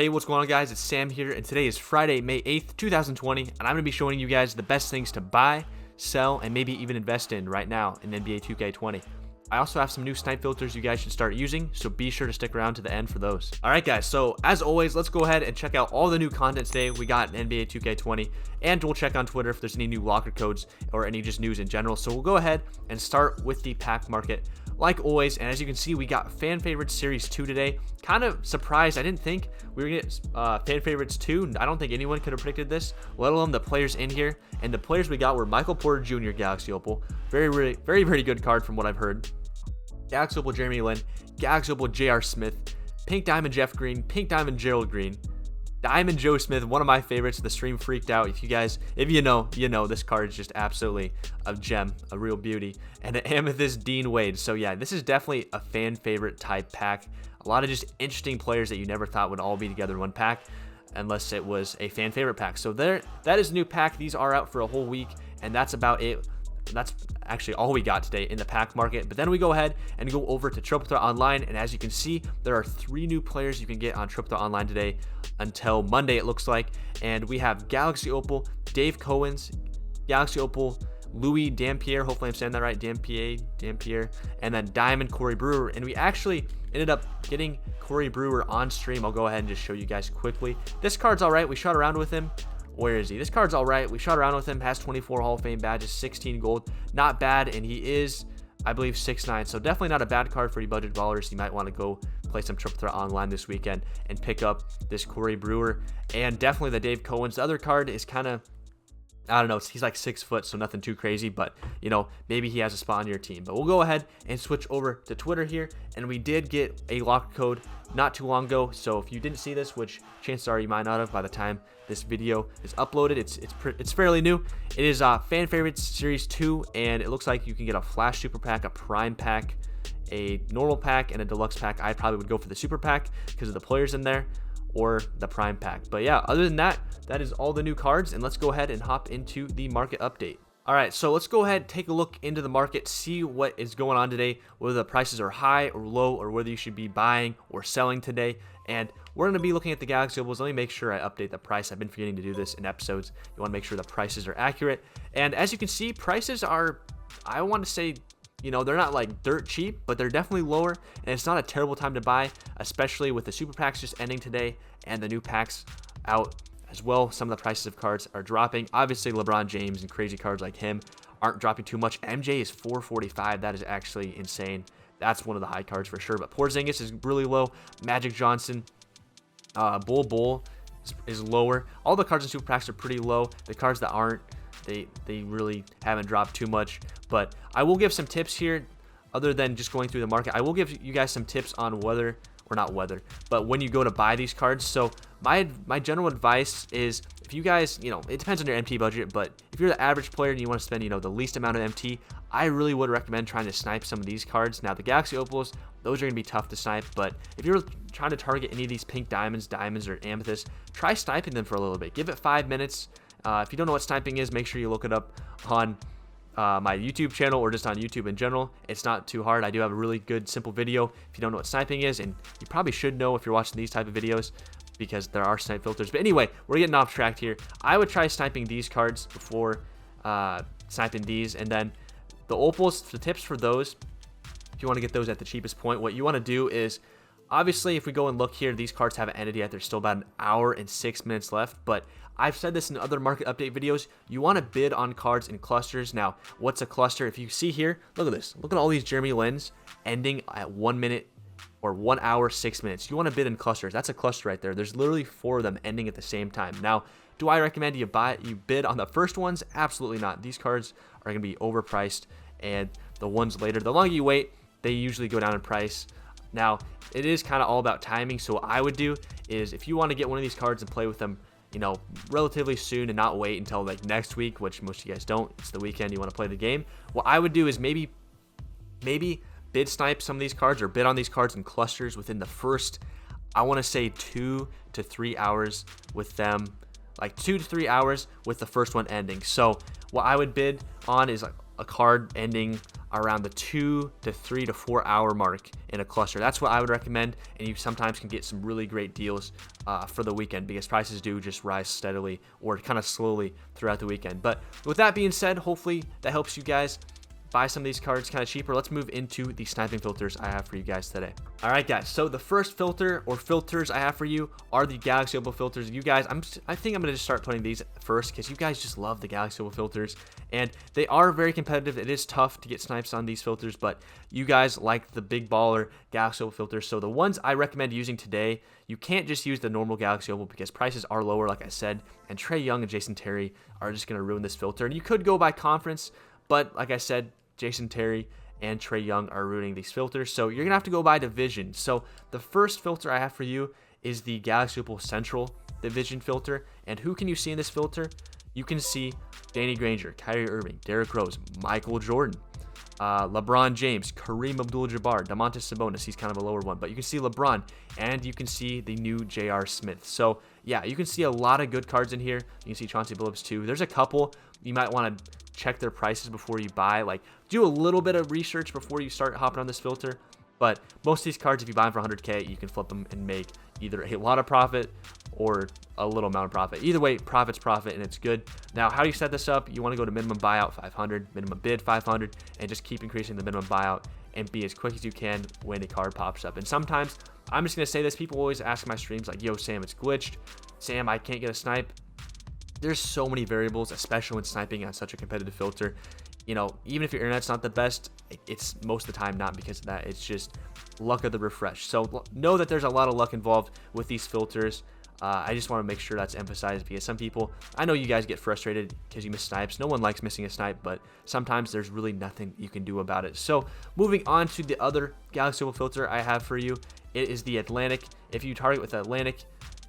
Hey, what's going on, guys? It's Sam here, and today is Friday, May 8th, 2020, and I'm going to be showing you guys the best things to buy, sell, and maybe even invest in right now in NBA 2K20. I also have some new snipe filters you guys should start using, so be sure to stick around to the end for those. Alright guys, so as always, let's go ahead and check out all the new content today we got in NBA 2K20, and we'll check on Twitter if there's any new locker codes or any just news in general. So we'll go ahead and start with the pack market like always, and as you can see, we got fan favorites series 2 today. Kind of surprised. I didn't think we were gonna get fan favorites 2. I don't think anyone could have predicted this, let alone the players in here. And the players we got were Michael Porter Jr. Galaxy Opal, very good card from what I've heard. Galaxy Opal Jeremy Lin, Galaxy Opal J.R. Smith, Pink Diamond Jeff Green, Pink Diamond Gerald Green, Diamond Joe Smith, one of my favorites. The stream freaked out. If you know, this card is just absolutely a gem, a real beauty. And an Amethyst Dean Wade. So yeah, this is definitely a fan favorite type pack. A lot of just interesting players that you never thought would all be together in one pack, unless it was a fan favorite pack. So that is a new pack. These are out for a whole week, and that's about it. That's actually all we got today in the pack market. But then we go ahead and go over to Triple Threat Online, and as you can see, there are 3 new players you can get on Triple Threat Online today until Monday, it looks like. And we have Galaxy Opal Dave Cohen's, Galaxy Opal Louis Dampier, hopefully I'm saying that right, Dampier, and then Diamond Corey Brewer. And we actually ended up getting Corey Brewer on stream. I'll go ahead and just show you guys quickly. This card's all right. We shot around with him. Where is he? This card's all right. We shot around with him. Has 24 Hall of Fame badges, 16 gold. Not bad, and he is, I believe, 6'9". So definitely not a bad card for you budget ballers. You might want to go play some Triple Threat Online this weekend and pick up this Corey Brewer. And definitely the Dave Cohen's. The other card is kind of, I don't know, he's like 6 foot, so nothing too crazy, but maybe he has a spot on your team. But we'll go ahead and switch over to Twitter here, and we did get a lock code not too long ago. So if you didn't see this, which chances are you might not have by the time this video is uploaded, it's fairly new. It is fan favorites series 2, and it looks like you can get a flash super pack, a prime pack, a normal pack, and a deluxe pack. I probably would go for the super pack because of the players in there, or the prime pack. But yeah, other than that, that is all the new cards, and let's go ahead and hop into the market update. All right, so let's go ahead, take a look into the market, see what is going on today, whether the prices are high or low, or whether you should be buying or selling today. And we're going to be looking at the Galaxy Opals. Let me make sure I update the price. I've been forgetting to do this in episodes. You want to make sure the prices are accurate. And as you can see, prices are, I want to say, they're not like dirt cheap, but they're definitely lower, and it's not a terrible time to buy, especially with the super packs just ending today and the new packs out as well. Some of the prices of cards are dropping. Obviously, LeBron James and crazy cards like him aren't dropping too much. MJ is 445. That is actually insane. That's one of the high cards for sure. But Porzingis is really low. Magic Johnson, Bull is lower. All the cards in super packs are pretty low. The cards that aren't, they really haven't dropped too much. But I will give some tips here, other than just going through the market. I will give you guys some tips on whether, or not whether, but when you go to buy these cards. So my general advice is, if you guys, it depends on your MT budget, but if you're the average player and you want to spend, the least amount of MT, I really would recommend trying to snipe some of these cards. Now, the Galaxy Opals, those are going to be tough to snipe, but if you're trying to target any of these pink diamonds, or amethysts, try sniping them for a little bit. Give it 5 minutes. If you don't know what sniping is, make sure you look it up on my YouTube channel, or just on YouTube in general. It's not too hard. I do have a really good, simple video if you don't know what sniping is, and you probably should know if you're watching these type of videos, because there are snipe filters. But anyway, we're getting off track here. I would try sniping these cards before sniping these, and then the opals, the tips for those, if you want to get those at the cheapest point, what you want to do is, obviously, if we go and look here, these cards haven't ended yet. There's still about an hour and 6 minutes left, but I've said this in other market update videos. You want to bid on cards in clusters. Now, what's a cluster? If you see here, look at this. Look at all these Jeremy Lins ending at 1 minute or 1 hour, 6 minutes. You want to bid in clusters. That's a cluster right there. There's literally 4 of them ending at the same time. Now, do I recommend you bid on the first ones? Absolutely not. These cards are going to be overpriced, and the ones later, the longer you wait, they usually go down in price. Now, it is kind of all about timing. So what I would do is, if you want to get one of these cards and play with them, relatively soon, and not wait until like next week, which most of you guys don't. It's the weekend, you want to play the game. What I would do is maybe bid snipe some of these cards, or bid on these cards in clusters within the first, I want to say 2 to 3 hours with them, like 2 to 3 hours with the first one ending. So what I would bid on is like a card ending around the 2 to 3 to 4 hour mark in a cluster. That's what I would recommend, and you sometimes can get some really great deals for the weekend because prices do just rise steadily or kind of slowly throughout the weekend. But with that being said, hopefully that helps you guys buy some of these cards kind of cheaper. Let's move into the sniping filters I have for you guys today. All right, guys. So the first filter or filters I have for you are the Galaxy Opal filters. You guys, I think I'm gonna just start putting these first because you guys just love the Galaxy Opal filters, and they are very competitive. It is tough to get snipes on these filters, but you guys like the big baller Galaxy Opal filters. So the ones I recommend using today, you can't just use the normal Galaxy Opal because prices are lower, like I said, and Trae Young and Jason Terry are just gonna ruin this filter. And you could go by conference, but like I said, Jason Terry and Trae Young are ruining these filters, so you're gonna have to go by division. So the first filter I have for you is the Galaxy Opal Central Division filter, and who can you see in this filter? You can see Danny Granger, Kyrie Irving, Derrick Rose, Michael Jordan, LeBron James, Kareem Abdul-Jabbar, Domantas Sabonis. He's kind of a lower one, but you can see LeBron, and you can see the new J.R. Smith. So yeah, you can see a lot of good cards in here. You can see Chauncey Billups too. There's a couple you might want to check their prices before you buy. Like, do a little bit of research before you start hopping on this filter. But most of these cards, if you buy them for 100K, you can flip them and make either a lot of profit or a little amount of profit. Either way, profit's profit, and it's good. Now, how do you set this up? You want to go to minimum buyout 500, minimum bid 500, and just keep increasing the minimum buyout and be as quick as you can when a card pops up. And sometimes, I'm just going to say this, people always ask my streams like, yo, Sam, it's glitched. Sam, I can't get a snipe. There's so many variables, especially when sniping on such a competitive filter. You know, even if your internet's not the best, it's most of the time not because of that. It's just luck of the refresh. So know that there's a lot of luck involved with these filters. I just want to make sure that's emphasized because some people, I know you guys get frustrated because you miss snipes. No one likes missing a snipe, but sometimes there's really nothing you can do about it. So moving on to the other Galaxy Opal filter I have for you, it is the Atlantic. If you target with Atlantic,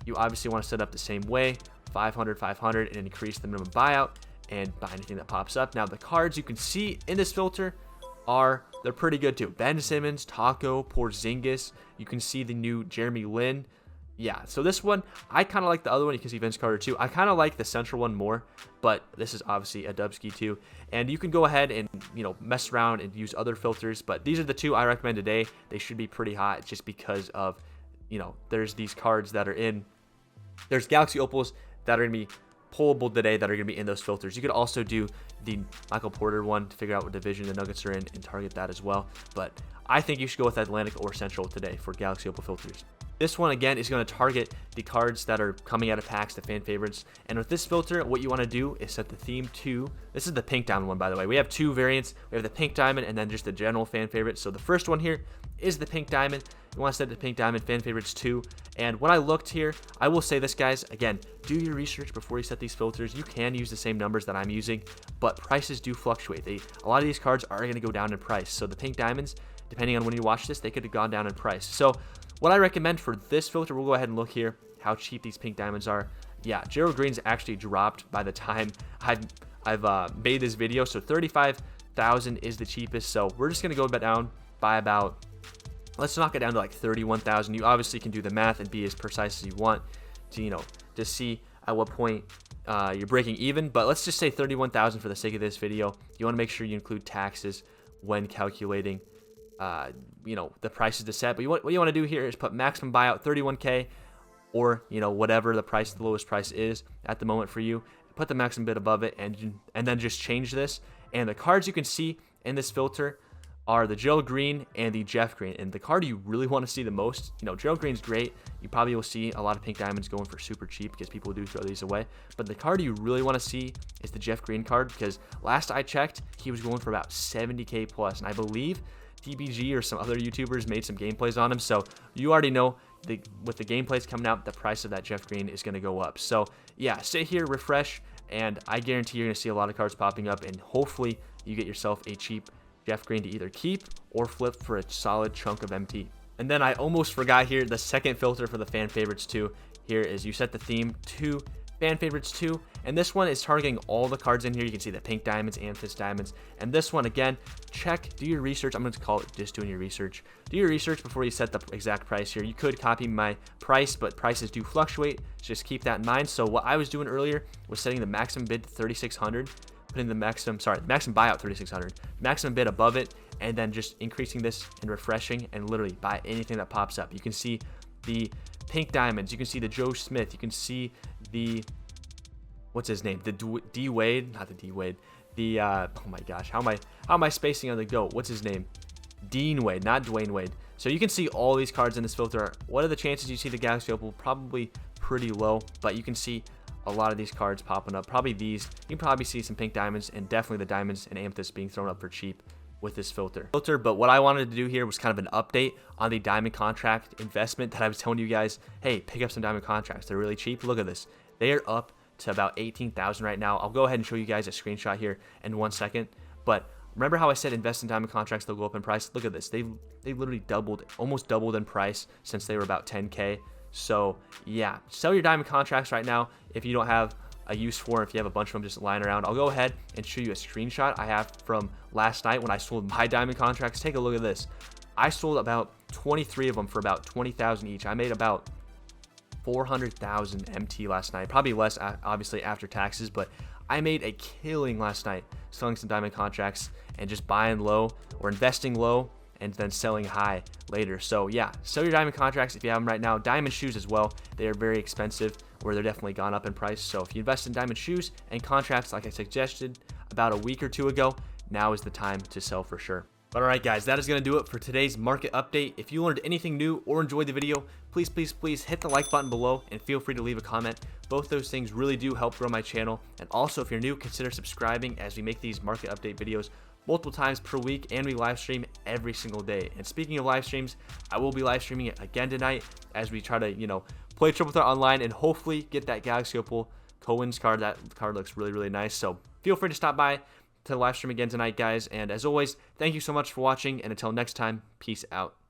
you obviously want to set up the same way, 500, 500, and increase the minimum buyout and buy anything that pops up. Now, the cards you can see in this filter they're pretty good too. Ben Simmons, Taco, Porzingis. You can see the new Jeremy Lin. Yeah, so this one, I kind of like the other one. You can see Vince Carter too. I kind of like the central one more, but this is obviously a Dubsky too. And you can go ahead and, you know, mess around and use other filters, but these are the two I recommend today. They should be pretty hot just because of, you know, there's these cards that are in, there's Galaxy Opals that are going to be pullable today that are going to be in those filters. You could also do the Michael Porter one to figure out what division the Nuggets are in and target that as well. But I think you should go with Atlantic or Central today for Galaxy Opal filters. This one, again, is going to target the cards that are coming out of packs, the fan favorites. And with this filter, what you want to do is set the theme to, this is the pink diamond one, by the way. We have two variants. We have the pink diamond and then just the general fan favorite. So the first one here is the pink diamond. You want to set the pink diamond fan favorites too. And when I looked here, I will say this, guys, again, do your research before you set these filters. You can use the same numbers that I'm using, but prices do fluctuate. A lot of these cards are going to go down in price. So the pink diamonds, depending on when you watch this, they could have gone down in price. So what I recommend for this filter, we'll go ahead and look here how cheap these pink diamonds are. Yeah, Gerald Green's actually dropped by the time I've made this video. So 35,000 is the cheapest. So we're just gonna go down by about, let's knock it down to like 31,000. You obviously can do the math and be as precise as you want to, you know, to see at what point you're breaking even. But let's just say 31,000 for the sake of this video. You want to make sure you include taxes when calculating you know, the prices to set. But what you want to do here is put maximum buyout 31K, or, you know, whatever the lowest price is at the moment for you. Put the maximum bid above it, and then just change this. And the cards you can see in this filter are the Gerald Green and the Jeff Green. And the card you really want to see the most, you know, Gerald Green's great. You probably will see a lot of pink diamonds going for super cheap because people do throw these away. But the card you really want to see is the Jeff Green card, because last I checked, he was going for about 70K plus, and I believe TBG or some other YouTubers made some gameplays on him. So you already know with the gameplays coming out, the price of that Jeff Green is going to go up. So yeah, sit here, refresh, and I guarantee you're going to see a lot of cards popping up, and hopefully you get yourself a cheap Jeff Green to either keep or flip for a solid chunk of MT. And then I almost forgot here, the second filter for the fan favorites too. Here is you set the theme to fan favorites too, and this one is targeting all the cards in here. You can see the pink diamonds, amethyst diamonds, and this one, again, do your research. I'm going to call it just doing your research. Do your research before you set the exact price here. You could copy my price, but prices do fluctuate. Just keep that in mind. So what I was doing earlier was setting the maximum bid to 3,600, putting the maximum buyout 3600, maximum bid above it, and then just increasing this and refreshing, and literally buy anything that pops up. You can see the pink diamonds, you can see the Joe Smith, you can see the, what's his name, the D Wade, not the D Wade, the oh my gosh, how am I spacing on the GOAT? What's his name? Dean Wade, not Dwayne Wade. So you can see all these cards in this filter. What are the chances you see the Galaxy Opal? Probably pretty low, but you can see a lot of these cards popping up. Probably these. You can probably see some pink diamonds, and definitely the diamonds and amethyst being thrown up for cheap with this filter. But what I wanted to do here was kind of an update on the diamond contract investment that I was telling you guys, hey, pick up some diamond contracts. They're really cheap. Look at this. They are up to about 18,000 right now. I'll go ahead and show you guys a screenshot here in 1 second. But remember how I said invest in diamond contracts, they'll go up in price? Look at this. They literally almost doubled in price since they were about 10K. So yeah, sell your diamond contracts right now if you don't have a use for them, if you have a bunch of them just lying around. I'll go ahead and show you a screenshot I have from last night when I sold my diamond contracts. Take a look at this. I sold about 23 of them for about 20,000 each. I made about 400,000 MT last night, probably less obviously after taxes, but I made a killing last night selling some diamond contracts and just buying low or investing low and then selling high later. So yeah, sell your diamond contracts if you have them right now. Diamond shoes as well, they are very expensive, or they're definitely gone up in price. So if you invest in diamond shoes and contracts like I suggested about a week or two ago, now is the time to sell for sure. But alright guys, that is going to do it for today's market update. If you learned anything new or enjoyed the video, please hit the like button below and feel free to leave a comment. Both those things really do help grow my channel. And also, if you're new, consider subscribing, as we make these market update videos multiple times per week, and we live stream every single day. And speaking of live streams, I will be live streaming it again tonight as we try to, play Triple Threat Online and hopefully get that Galaxy Opal Cohen's card. That card looks really, really nice. So feel free to stop by to the live stream again tonight, guys. And as always, thank you so much for watching, and until next time, peace out.